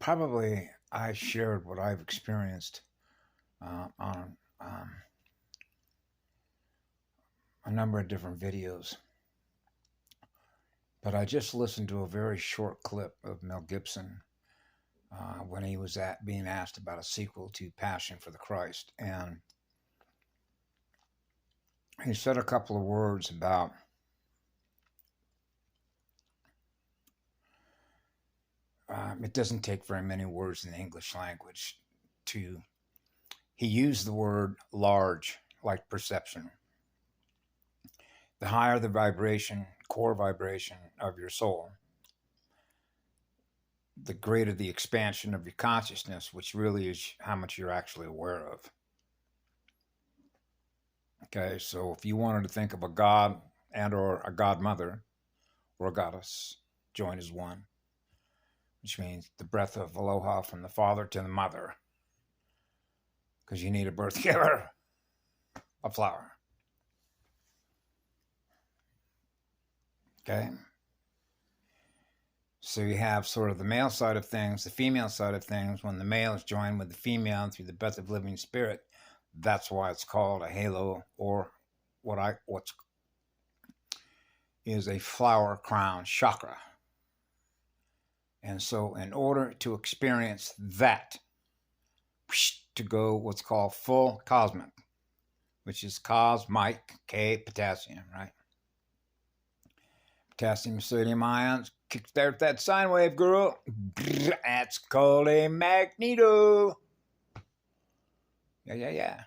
Probably I shared what I've experienced on a number of different videos, but I just listened to a very short clip of Mel Gibson when he was being asked about a sequel to Passion for the Christ, and he said a couple of words about it doesn't take very many words in the English language to. He used the word large, like perception. The higher the vibration, core vibration of your soul, the greater the expansion of your consciousness, which really is how much you're actually aware of. Okay, so if you wanted to think of a god and or a godmother or a goddess, join as one, which means the breath of aloha from the father to the mother, because you need a birth giver, a flower. Okay? So you have sort of the male side of things, the female side of things. When the male is joined with the female through the breath of living spirit, that's why it's called a halo, or what's is a flower crown chakra. And so in order to experience that, to go what's called full cosmic, which is cosmic, K, potassium, right? Potassium, sodium ions, kick there that sine wave, girl. That's called a magneto. Yeah.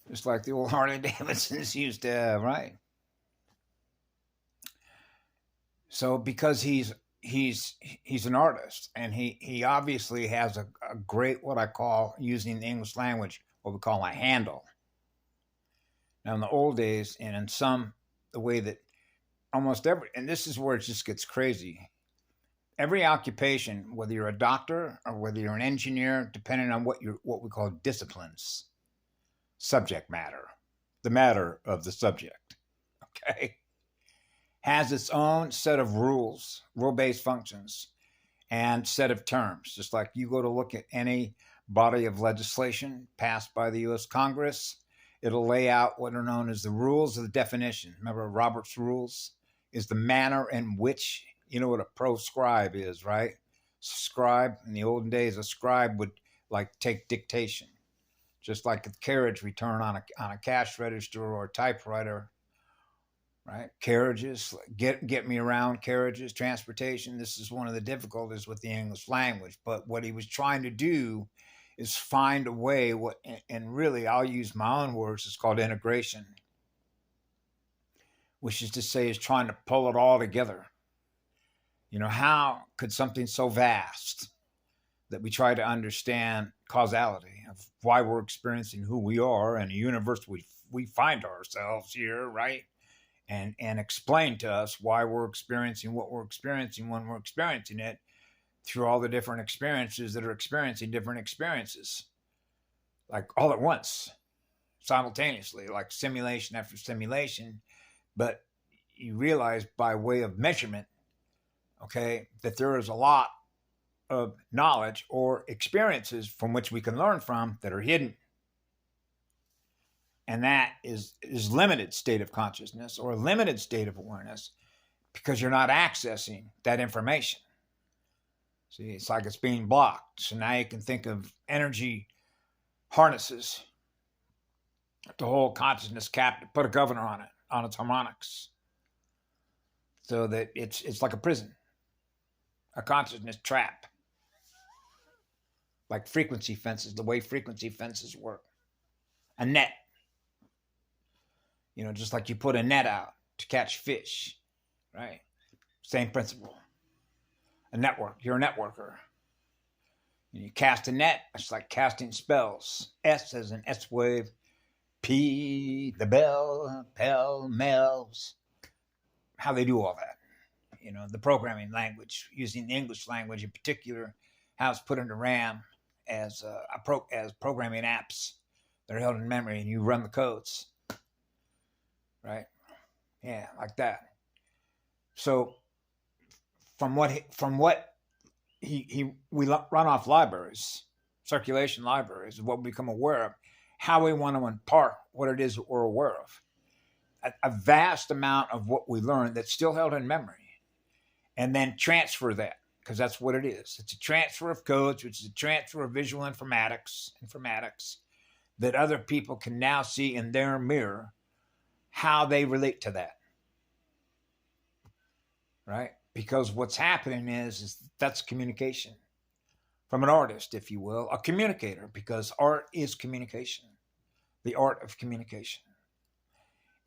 Just like the old Harley Davidsons used to have, right? So because he's an artist, and he obviously has a great, what I call, using the English language, what we call a handle. Now in the old days, and in the way that almost every, and this is where it just gets crazy, every occupation, whether you're a doctor or whether you're an engineer, depending on what we call disciplines, subject matter, the matter of the subject, okay, has its own set of rules, rule-based functions, and set of terms. Just like you go to look at any body of legislation passed by the U.S. Congress, it'll lay out what are known as the rules of the definition. Remember, Robert's rules is the manner in which, you know what a proscribe is, right? Scribe, in the olden days, a scribe would like take dictation, just like a carriage return on a cash register or a typewriter, right? Carriages, get me around carriages, transportation. This is one of the difficulties with the English language. But what he was trying to do is find a way, and really I'll use my own words, it's called integration, which is to say is trying to pull it all together. You know, how could something so vast that we try to understand causality of why we're experiencing who we are in a universe we find ourselves here, right? And explain to us why we're experiencing what we're experiencing when we're experiencing it, through all the different experiences that are experiencing different experiences, like all at once, simultaneously, like simulation after simulation. But you realize by way of measurement, okay, that there is a lot of knowledge or experiences from which we can learn from that are hidden. And that is limited state of consciousness or limited state of awareness, because you're not accessing that information. See, it's like it's being blocked. So now you can think of energy harnesses to hold consciousness captive, put a governor on it, on its harmonics, so that it's like a prison, a consciousness trap, like frequency fences, the way frequency fences work. A net, you know, just like you put a net out to catch fish, right? Same principle. A network, you're a networker. You cast a net, it's like casting spells. S as in S wave, P, the bell, pell, mells. How they do all that. You know, the programming language, using the English language in particular, how it's put into RAM as programming apps that are held in memory, and you run the codes. Right? Yeah, like that. So from what run off libraries, circulation libraries, what we become aware of, how we want to impart what it is that we're aware of. A vast amount of what we learn that's still held in memory, and then transfer that, because that's what it is. It's a transfer of codes, which is a transfer of visual informatics that other people can now see in their mirror how they relate to that. Right? Because what's happening is that's communication from an artist, if you will, a communicator, because art is communication, the art of communication.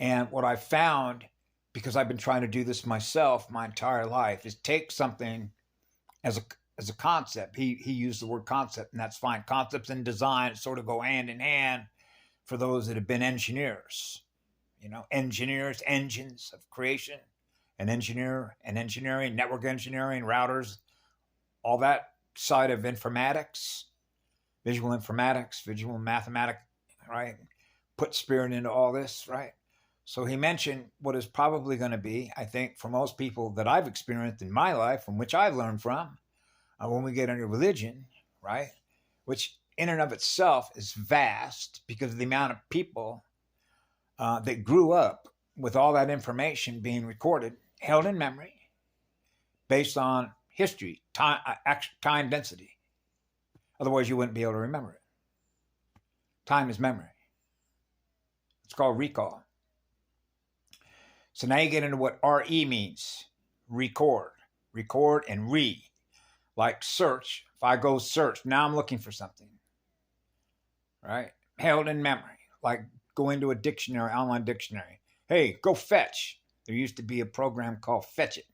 And what I found, because I've been trying to do this myself my entire life, is take something as a concept. He used the word concept, and that's fine. Concepts and design sort of go hand in hand for those that have been engineers. Engineers, engines of creation, an engineer, and engineering, network engineering, routers, all that side of informatics, visual mathematics, right? Put spirit into all this, right? So he mentioned what is probably going to be, I think, for most people that I've experienced in my life, from which I've learned from, when we get into religion, right? Which in and of itself is vast because of the amount of people that grew up with all that information being recorded, held in memory, based on history, time density. Otherwise, you wouldn't be able to remember it. Time is memory. It's called recall. So now you get into what RE means. Record and re. Like search. If I go search, now I'm looking for something. Right? Held in memory. Like go into a dictionary, online dictionary. Hey, go fetch. There used to be a program called Fetch It.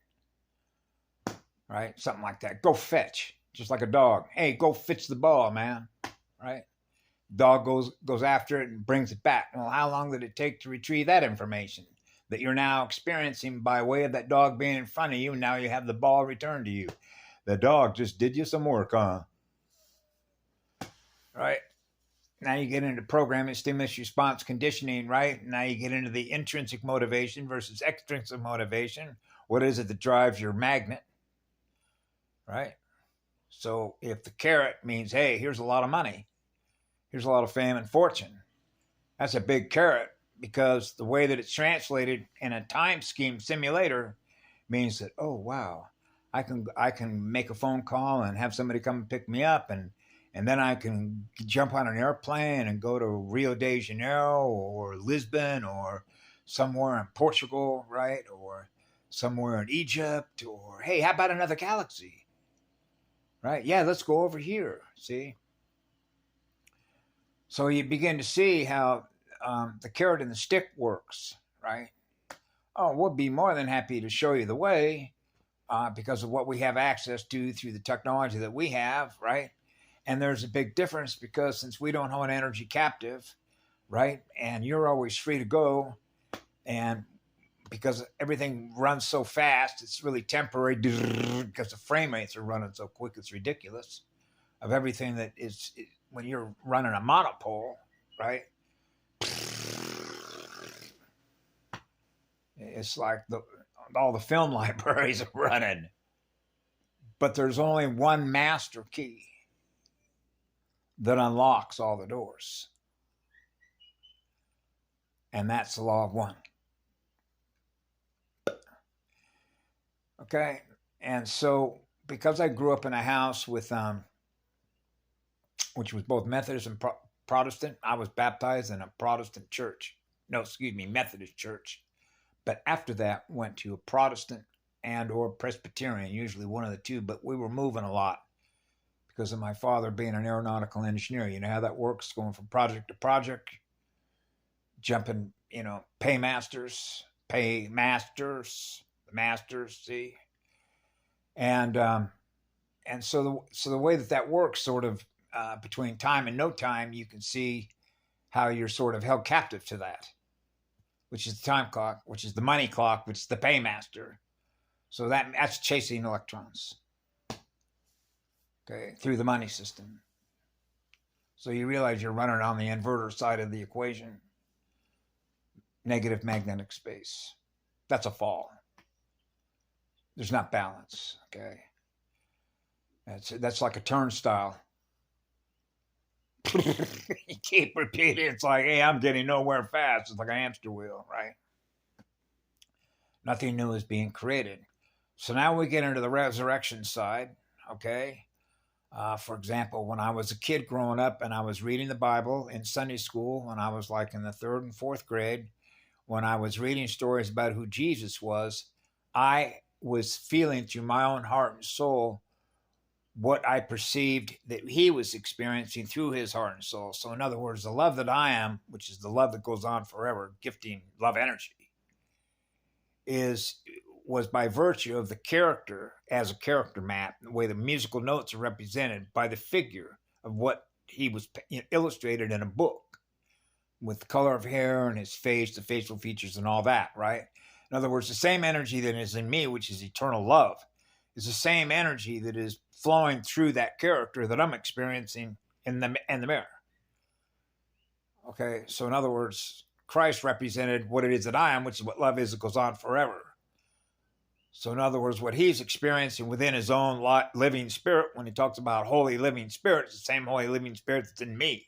Right? Something like that. Go fetch. Just like a dog. Hey, go fetch the ball, man. Right? Dog goes after it and brings it back. Well, how long did it take to retrieve that information that you're now experiencing by way of that dog being in front of you? Now you have the ball returned to you. The dog just did you some work, huh? Right? Now you get into programming, stimulus response conditioning, right? Now you get into the intrinsic motivation versus extrinsic motivation. What is it that drives your magnet? Right? So if the carrot means, hey, here's a lot of money, here's a lot of fame and fortune, that's a big carrot, because the way that it's translated in a time scheme simulator means that, oh, wow, I can make a phone call and have somebody come and pick me up, and then I can jump on an airplane and go to Rio de Janeiro or Lisbon or somewhere in Portugal, right? Or somewhere in Egypt, or, hey, how about another galaxy? Right? Yeah, let's go over here, see? So you begin to see how the carrot and the stick works, right? Oh, we'll be more than happy to show you the way because of what we have access to through the technology that we have, right? And there's a big difference because since we don't hold energy captive, right? And you're always free to go, and because everything runs so fast, it's really temporary because the frame rates are running so quick, it's ridiculous. Of everything that is, when you're running a monopole, right? It's like all the film libraries are running. But there's only one master key that unlocks all the doors. And that's the law of one. Okay? And so, because I grew up in a house with, which was both Methodist and Protestant, I was baptized in a Protestant church. Methodist church. But after that, went to a Protestant and or Presbyterian, usually one of the two, but we were moving a lot because of my father being an aeronautical engineer. You know how that works, going from project to project, jumping, paymasters, the masters, see? And so the way that works, sort of between time and no time, you can see how you're sort of held captive to that, which is the time clock, which is the money clock, which is the paymaster. So that's chasing electrons, okay, through the money system. So you realize you're running on the inverter side of the equation. Negative magnetic space. That's a fall. There's not balance, okay? That's like a turnstile. You keep repeating. It's like, hey, I'm getting nowhere fast. It's like a hamster wheel, right? Nothing new is being created. So now we get into the resurrection side. Okay. For example, when I was a kid growing up and I was reading the Bible in Sunday school, when I was like in the third and fourth grade, when I was reading stories about who Jesus was, I was feeling through my own heart and soul what I perceived that he was experiencing through his heart and soul. So, in other words, the love that I am, which is the love that goes on forever, gifting love energy, is was by virtue of the character as a character map, the way the musical notes are represented by the figure of what he was illustrated in a book with the color of hair and his face, the facial features, and all that, right? In other words, the same energy that is in me, which is eternal love, is the same energy that is flowing through that character that I'm experiencing in the mirror. Okay, so in other words, Christ represented what it is that I am, which is what love is that goes on forever. So in other words, what he's experiencing within his own living spirit, when he talks about holy living spirit, it's the same holy living spirit that's in me.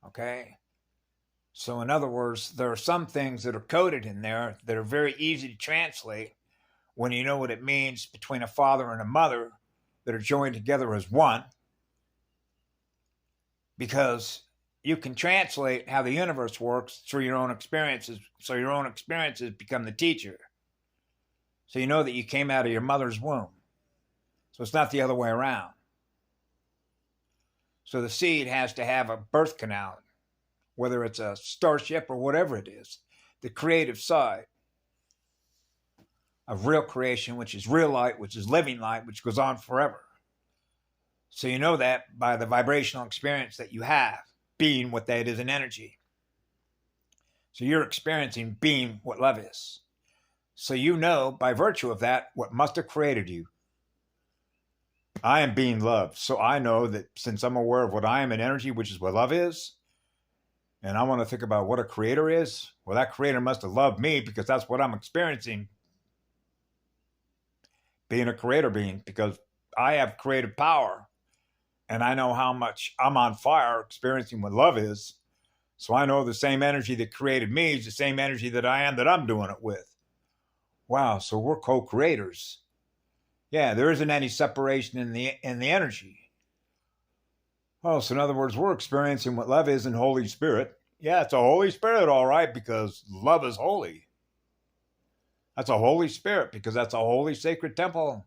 Okay? So in other words, there are some things that are coded in there that are very easy to translate when you know what it means between a father and a mother that are joined together as one, because you can translate how the universe works through your own experiences, so your own experiences become the teacher. So you know that you came out of your mother's womb. So it's not the other way around. So the seed has to have a birth canal, whether it's a starship or whatever it is, the creative side of real creation, which is real light, which is living light, which goes on forever. So you know that by the vibrational experience that you have, being what that is in energy. So you're experiencing being what love is. So you know by virtue of that what must have created you. I am being loved. So I know that since I'm aware of what I am in energy, which is what love is, and I want to think about what a creator is, well, that creator must have loved me because that's what I'm experiencing. Being a creator being, because I have creative power and I know how much I'm on fire experiencing what love is. So I know the same energy that created me is the same energy that I am that I'm doing it with. Wow, so we're co-creators. Yeah, there isn't any separation in the energy. Oh, so in other words, we're experiencing what love is in Holy Spirit. Yeah, it's a Holy Spirit, all right, because love is holy. That's a Holy Spirit because that's a holy sacred temple.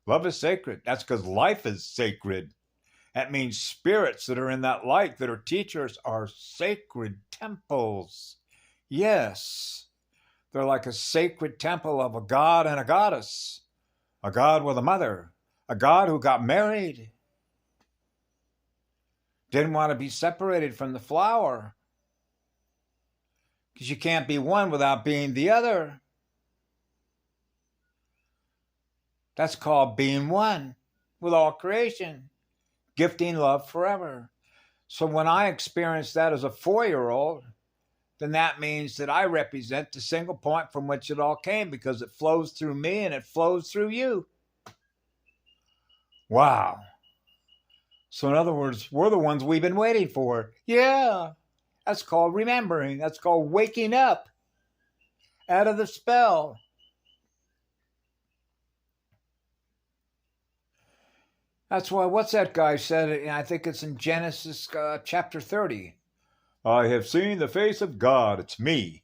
Love is sacred. That's because life is sacred. That means spirits that are in that light, that are teachers, are sacred temples. Yes, they're like a sacred temple of a god and a goddess, a god with a mother, a god who got married, didn't want to be separated from the flower, because you can't be one without being the other. That's called being one with all creation, gifting love forever. So when I experienced that as a 4-year-old, then that means that I represent the single point from which it all came, because it flows through me and it flows through you. Wow. So in other words, we're the ones we've been waiting for. Yeah. That's called remembering. That's called waking up out of the spell. That's why, what's that guy said? I think it's in Genesis chapter 30. I have seen the face of God. It's me.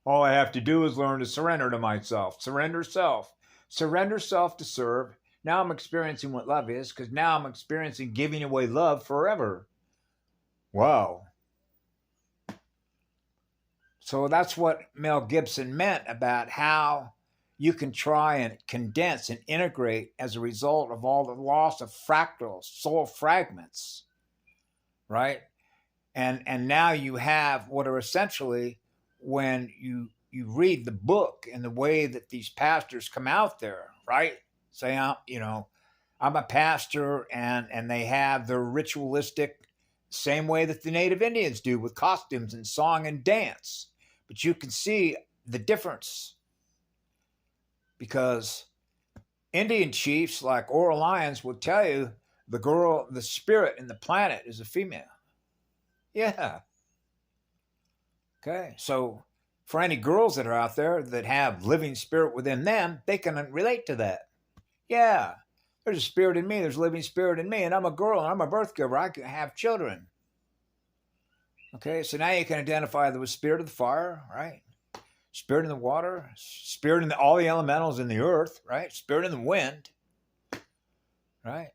All I have to do is learn to surrender to myself. Surrender self. Surrender self to serve. Now I'm experiencing what love is, because now I'm experiencing giving away love forever. Wow. So that's what Mel Gibson meant about how you can try and condense and integrate as a result of all the loss of fractals, soul fragments, right? And now you have what are essentially, when you read the book and the way that these pastors come out there, right? Say, I'm a pastor, and they have their ritualistic, same way that the Native Indians do, with costumes and song and dance. But you can see the difference. because Indian chiefs like Oral Lions will tell you the spirit in the planet is a female. Yeah. Okay. So for any girls that are out there that have living spirit within them, they can relate to that. Yeah. There's a spirit in me. There's a living spirit in me. And I'm a girl and I'm a birth giver. I can have children. Okay. So now you can identify the spirit of the fire, right? Spirit in the water, spirit in all the elementals in the earth, right? Spirit in the wind, right?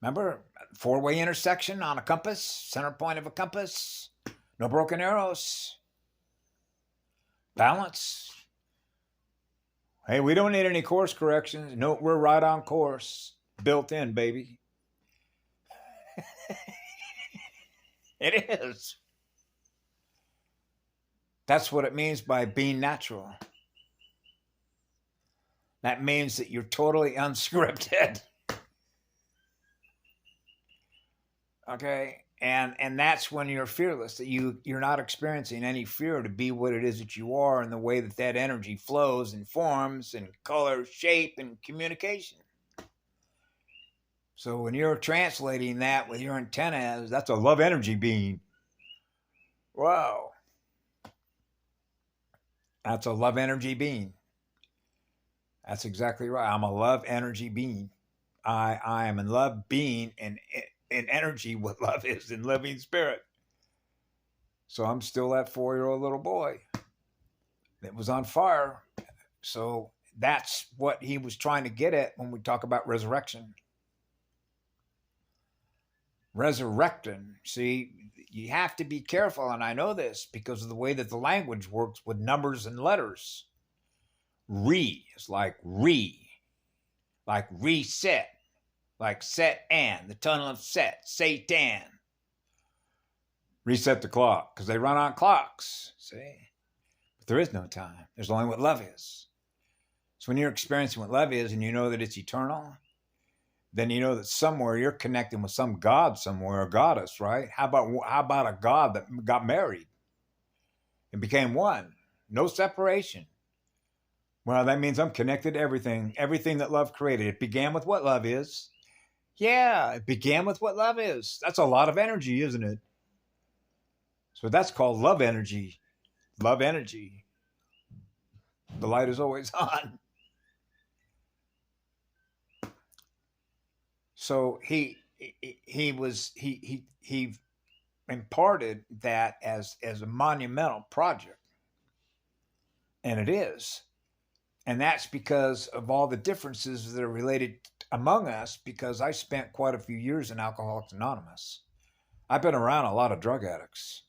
Remember, four-way intersection on a compass, center point of a compass, no broken arrows, balance. Hey, we don't need any course corrections. No, we're right on course. Built in, baby. It is. That's what it means by being natural. That means that you're totally unscripted. Okay? And that's when you're fearless, that you're not experiencing any fear to be what it is that you are, and the way that that energy flows and forms and color, shape, and communication. So when you're translating that with your antennas, that's a love energy being. Wow. That's a love energy being. That's exactly right. I'm a love energy being. I am in love being and in energy what love is in living spirit. So I'm still that 4-year-old little boy that was on fire. So that's what he was trying to get at when we talk about resurrection. Resurrecting. See, you have to be careful, and I know this because of the way that the language works with numbers and letters. Re is like reset, like set and the tunnel of Set, Satan. Reset the clock, because they run on clocks, see? But there is no time. There's only what love is. So when you're experiencing what love is and you know that it's eternal, then you know that somewhere you're connecting with some god somewhere, a goddess, right? How about a god that got married and became one? No separation. Well, that means I'm connected to everything that love created. It began with what love is. Yeah, it began with what love is. That's a lot of energy, isn't it? So that's called love energy. Love energy. The light is always on. So he imparted that as a monumental project, and it is. And that's because of all the differences that are related among us, because I spent quite a few years in Alcoholics Anonymous. I've been around a lot of drug addicts,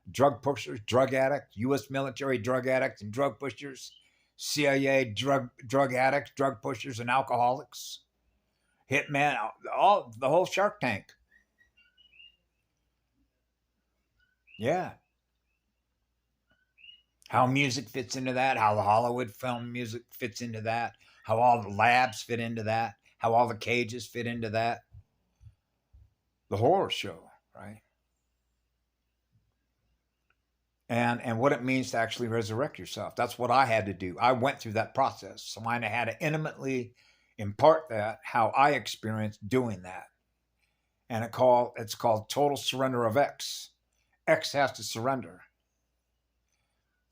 drug pushers, drug addict, U.S. military drug addicts and drug pushers, CIA drug addicts, drug pushers, and alcoholics, hitmen, the whole Shark Tank. Yeah. How music fits into that, how the Hollywood film music fits into that, how all the labs fit into that, how all the cages fit into that. The horror show, right? And what it means to actually resurrect yourself. That's what I had to do. I went through that process. So I had to intimately impart that, how I experienced doing that. And it's called total surrender of X. X has to surrender.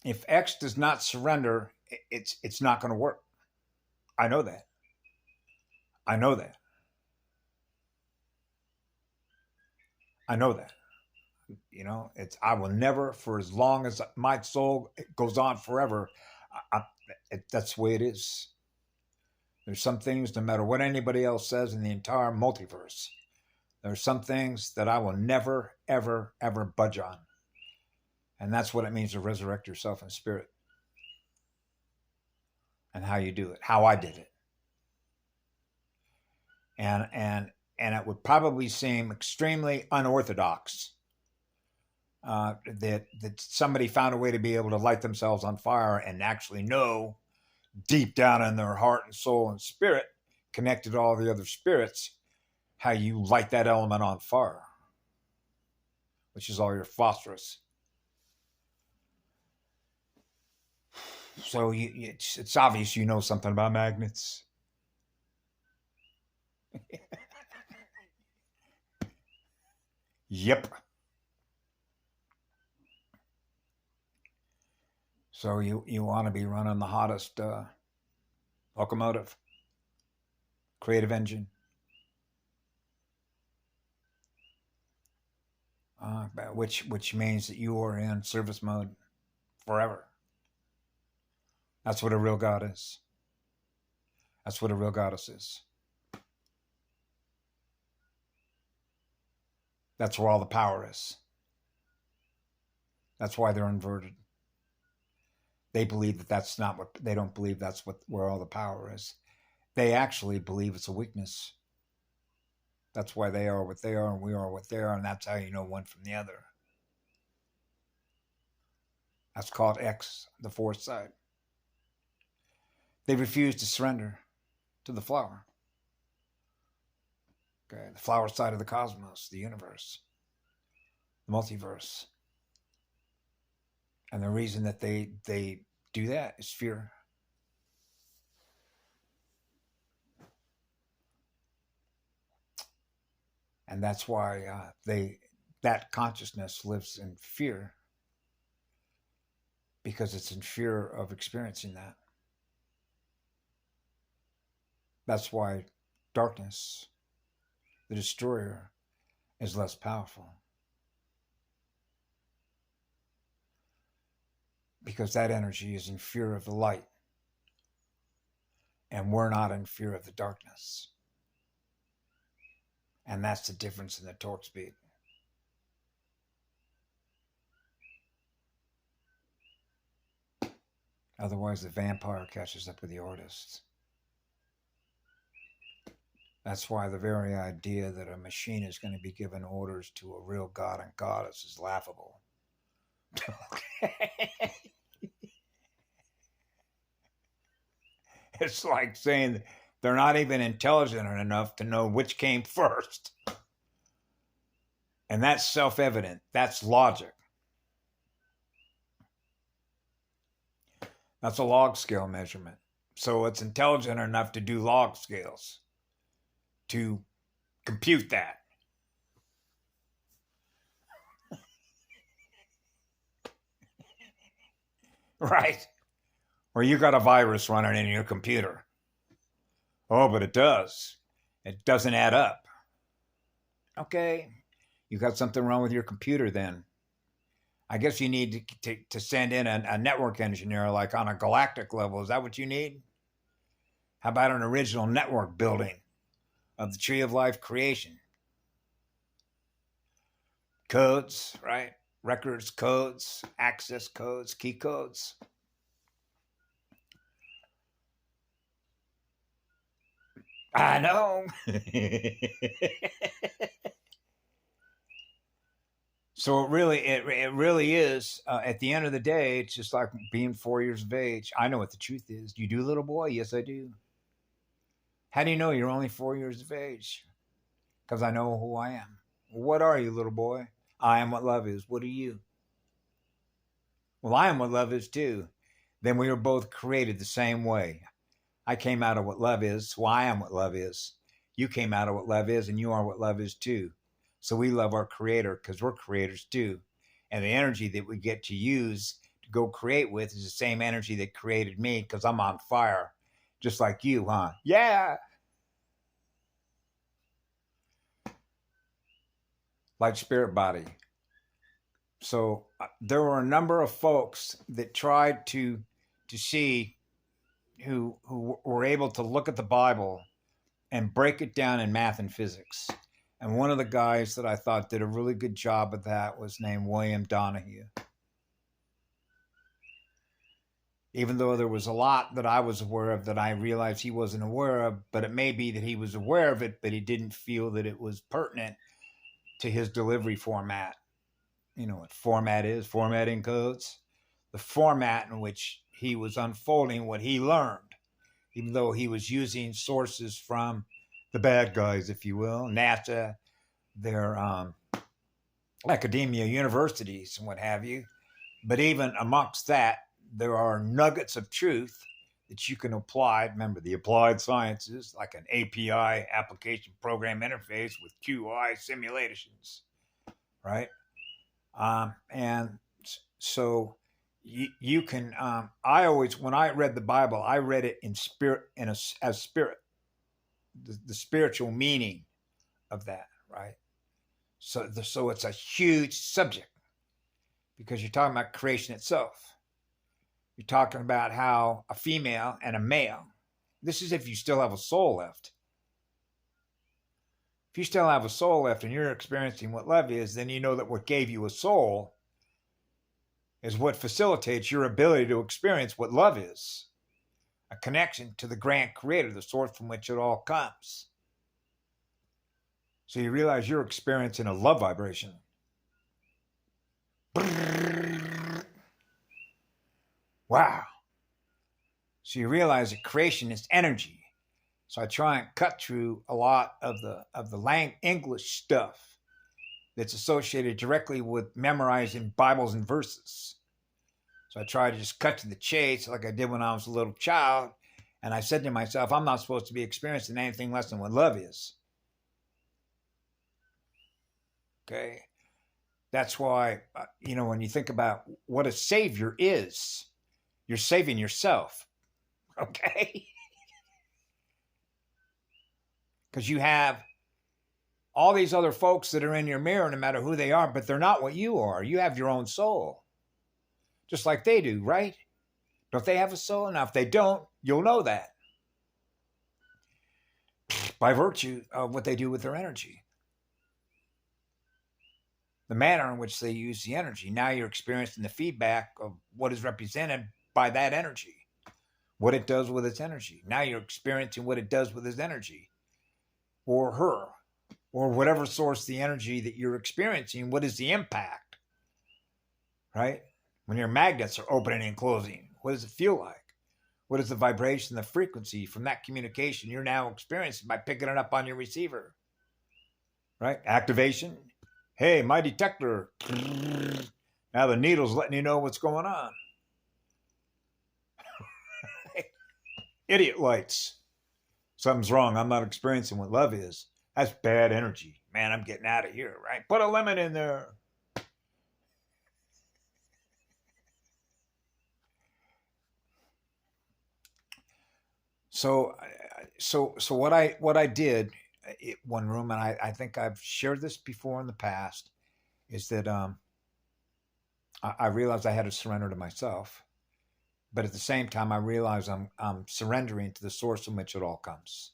If X does not surrender, it's not going to work. I know that. I know that. I know that. You know, I will never, for as long as my soul goes on forever, that's the way it is. There's some things, no matter what anybody else says in the entire multiverse, there's some things that I will never, ever, ever budge on. And that's what it means to resurrect yourself in spirit. And how you do it, how I did it. And it would probably seem extremely unorthodox that somebody found a way to be able to light themselves on fire and actually know deep down in their heart and soul and spirit, connected to all the other spirits, how you light that element on fire, which is all your phosphorus. So it's obvious you know something about magnets. Yep. So you want to be running the hottest locomotive, creative engine, which means that you are in service mode forever. That's what a real god is. That's what a real goddess is. That's where all the power is. That's why they're inverted. They believe that that's not what they don't believe. That's what where all the power is. They actually believe it's a weakness. That's why they are what they are, and we are what they are, and that's how you know one from the other. That's called X, the fourth side. They refuse to surrender to the flower. Okay, the flower side of the cosmos, the universe, the multiverse. And the reason that they do that is fear. And that's why that consciousness lives in fear, because it's in fear of experiencing that. That's why darkness, the destroyer, is less powerful. Because that energy is in fear of the light. And we're not in fear of the darkness. And that's the difference in the torque speed. Otherwise, the vampire catches up with the artist. That's why the very idea that a machine is going to be given orders to a real god and goddess is laughable. It's like saying they're not even intelligent enough to know which came first. And that's self-evident. That's logic. That's a log scale measurement. So it's intelligent enough to do log scales, to compute that. Right? Or you got a virus running in your computer. Oh, but it does. It doesn't add up. Okay. You got something wrong with your computer then. I guess you need to send in a network engineer, like on a galactic level. Is that what you need? How about an original network building of the Tree of Life creation? Codes, right? Records, codes, access codes, key codes. I know. So it really is. At the end of the day, it's just like being 4 years of age. I know what the truth is. You do, little boy? Yes, I do. How do you know you're only 4 years of age? Because I know who I am. What are you, little boy? I am what love is. What are you? Well, I am what love is too. Then we were both created the same way. I came out of what love is, so I am what love is. You came out of what love is, and you are what love is too. So we love our creator because we're creators too. And the energy that we get to use to go create with is the same energy that created me, because I'm on fire. Just like you, huh? Yeah. Like spirit body. So there were a number of folks that tried to see who were able to look at the Bible and break it down in math and physics. And one of the guys that I thought did a really good job of that was named William Donahue. Even though there was a lot that I was aware of that I realized he wasn't aware of, but it may be that he was aware of it, but he didn't feel that it was pertinent to his delivery format. You know what format is? Formatting codes. The format in which he was unfolding what he learned, even though he was using sources from the bad guys, if you will, NASA, their academia, universities, and what have you. But even amongst that, there are nuggets of truth that you can apply. Remember the applied sciences, like an API, application program interface, with QI simulations, right? And so you can. I always, when I read the Bible, I read it in spirit, as spirit, the spiritual meaning of that, right? So it's a huge subject because you're talking about creation itself. You're talking about how a female and a male. This is if you still have a soul left. If you still have a soul left and you're experiencing what love is, then you know that what gave you a soul is what facilitates your ability to experience what love is. A connection to the grand creator, the source from which it all comes. So you realize you're experiencing a love vibration. Wow. So you realize that creation is energy. So I try and cut through a lot of the English stuff that's associated directly with memorizing Bibles and verses. So I try to just cut to the chase like I did when I was a little child. And I said to myself, I'm not supposed to be experiencing anything less than what love is. Okay. That's why, when you think about what a savior is, you're saving yourself. Okay. Because you have all these other folks that are in your mirror, no matter who they are, but they're not what you are. You have your own soul, just like they do, right? Don't they have a soul? Now, if they don't, you'll know that by virtue of what they do with their energy. The manner in which they use the energy. Now you're experiencing the feedback of what is represented by that energy, what it does with its energy. Now you're experiencing what it does with its energy, or her, or whatever source the energy that you're experiencing. What is the impact, right? When your magnets are opening and closing, what does it feel like? What is the vibration, the frequency from that communication you're now experiencing by picking it up on your receiver, right? Activation. Hey, my detector. Now the needle's letting you know what's going on. Idiot lights. Something's wrong. I'm not experiencing what love is. That's bad energy. Man, I'm getting out of here, right? Put a lemon in there. So what I did one room, and I think I've shared this before in the past, is that I realized I had to surrender to myself, but at the same time I realized I'm surrendering to the source from which it all comes.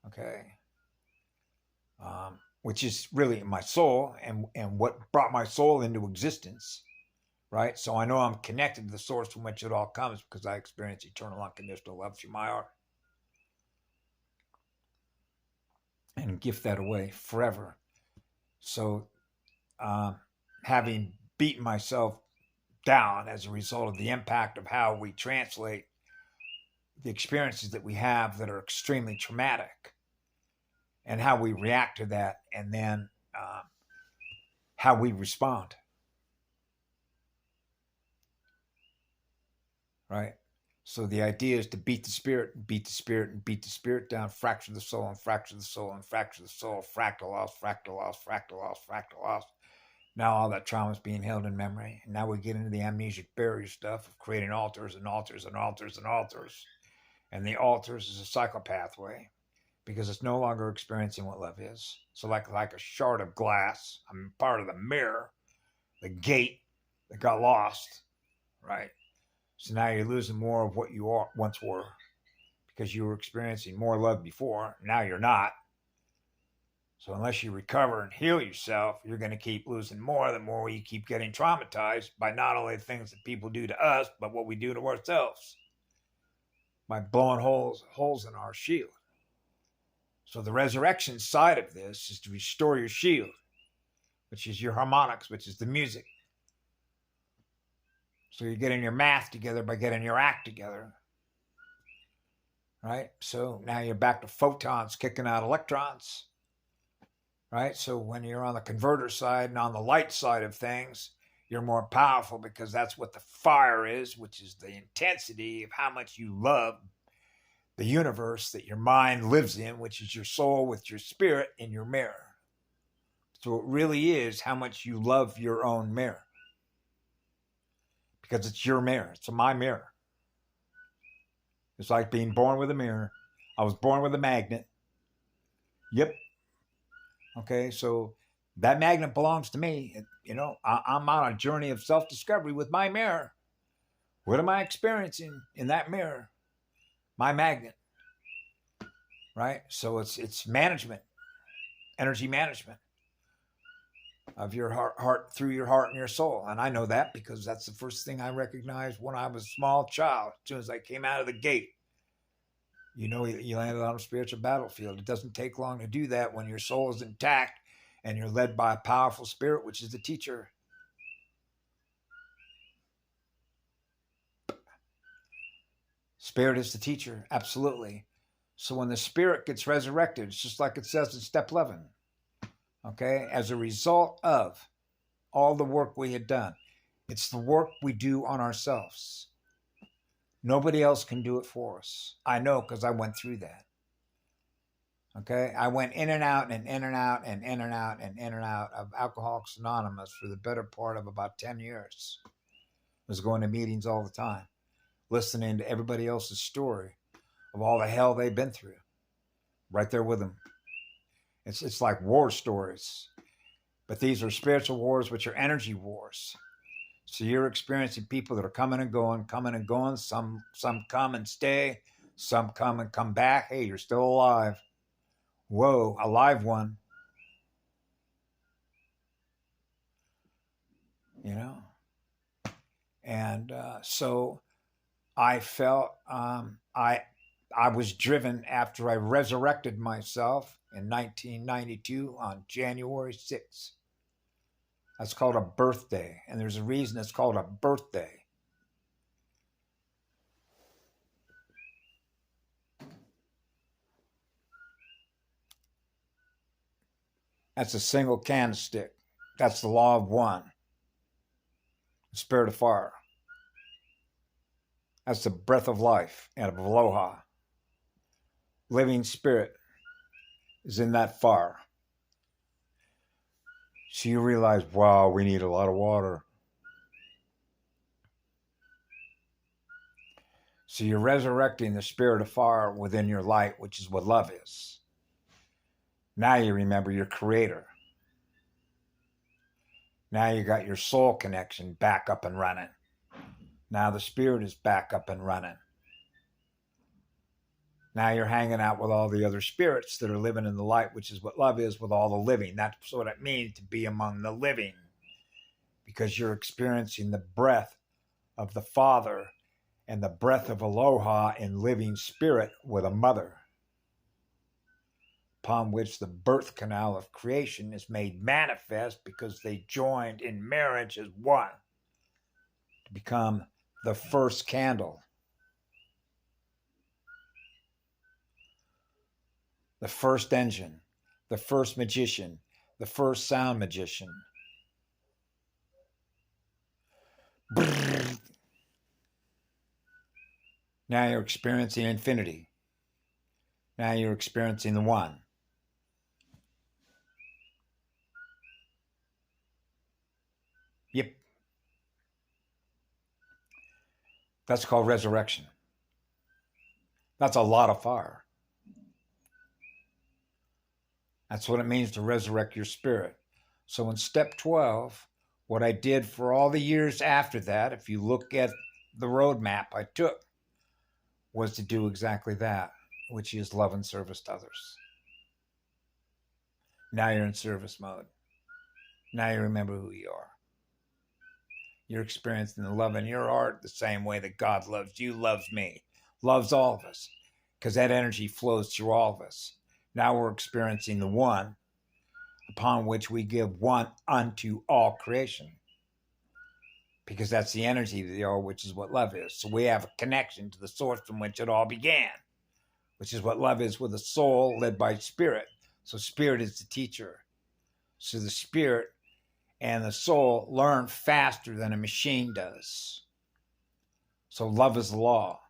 Okay, which is really my soul and what brought my soul into existence. Right, so I know I'm connected to the source from which it all comes because I experience eternal unconditional love through my heart. And gift that away forever. So having beaten myself down as a result of the impact of how we translate the experiences that we have that are extremely traumatic and how we react to that, and then how we respond. Right? So the idea is to beat the spirit, and beat the spirit, and beat the spirit down, fracture the soul, and fracture the soul, and fracture the soul, fractal loss, fractal loss, fractal loss, fractal loss. Now all that trauma is being held in memory. And now we get into the amnesic barrier stuff of creating altars and altars and altars and altars. And the altars is a psychopathway because it's no longer experiencing what love is. So like a shard of glass, I'm part of the mirror, the gate that got lost, right? So now you're losing more of what you once were because you were experiencing more love before. Now you're not. So unless you recover and heal yourself, you're going to keep losing more the more you keep getting traumatized by not only things that people do to us, but what we do to ourselves by blowing holes in our shield. So the resurrection side of this is to restore your shield, which is your harmonics, which is the music. So you're getting your math together by getting your act together, right? So now you're back to photons kicking out electrons, right? So when you're on the converter side and on the light side of things, You're more powerful because that's what the fire is, which is the intensity of how much you love the universe that your mind lives in, which is your soul with your spirit in your mirror. So it really is how much you love your own mirror, because it's your mirror. It's my mirror. It's like being born with a mirror. I was born with a magnet. Yep. Okay, so that magnet belongs to me. You know, I'm on a journey of self-discovery with my mirror. What am I experiencing in that mirror? My magnet. Right? So it's management, energy management of your heart through your heart and your soul. And I know that because that's the first thing I recognized when I was a small child. As soon as I came out of the gate, you know, you landed on a spiritual battlefield. It doesn't take long to do that when your soul is intact and you're led by a powerful spirit, which is the teacher. Spirit is the teacher, absolutely. So when the spirit gets resurrected, it's just like it says in step 11, okay, as a result of all the work we had done. It's the work we do on ourselves. Nobody else can do it for us. I know because I went through that. Okay, I went in and out and in and out and in and out and in and out of Alcoholics Anonymous for the better part of about 10 years. I was going to meetings all the time, listening to everybody else's story of all the hell they've been through. Right there with them. It's like war stories. But these are spiritual wars, which are energy wars. So you're experiencing people that are coming and going. Some come and stay. Some come and come back. Hey, you're still alive. Whoa, a live one. You know? And so I felt I was driven after I resurrected myself in 1992 on January 6th. That's called a birthday, and there's a reason it's called a birthday. That's a single candlestick. That's the law of one. The spirit of fire. That's the breath of life and of aloha. Living spirit is in that fire. So you realize, wow, we need a lot of water. So you're resurrecting the spirit of fire within your light, which is what love is. Now you remember your creator. Now you got your soul connection back up and running. Now the spirit is back up and running. Now you're hanging out with all the other spirits that are living in the light, which is what love is with all the living. That's what it means to be among the living, because you're experiencing the breath of the Father and the breath of aloha in living spirit with a mother, upon which the birth canal of creation is made manifest because they joined in marriage as one to become the first candle. The first engine, the first magician, the first sound magician. Now you're experiencing infinity. Now you're experiencing the one. Yep. That's called resurrection. That's a lot of fire. That's what it means to resurrect your spirit. So in step 12, what I did for all the years after that, if you look at the roadmap I took, was to do exactly that, which is love and service to others. Now you're in service mode. Now you remember who you are. You're experiencing the love in your heart the same way that God loves you, loves me, loves all of us, because that energy flows through all of us. Now we're experiencing the one upon which we give one unto all creation, because that's the energy of the all, which is what love is. So we have a connection to the source from which it all began, which is what love is, with a soul led by spirit. So spirit is the teacher. So the spirit and the soul learn faster than a machine does. So love is the law.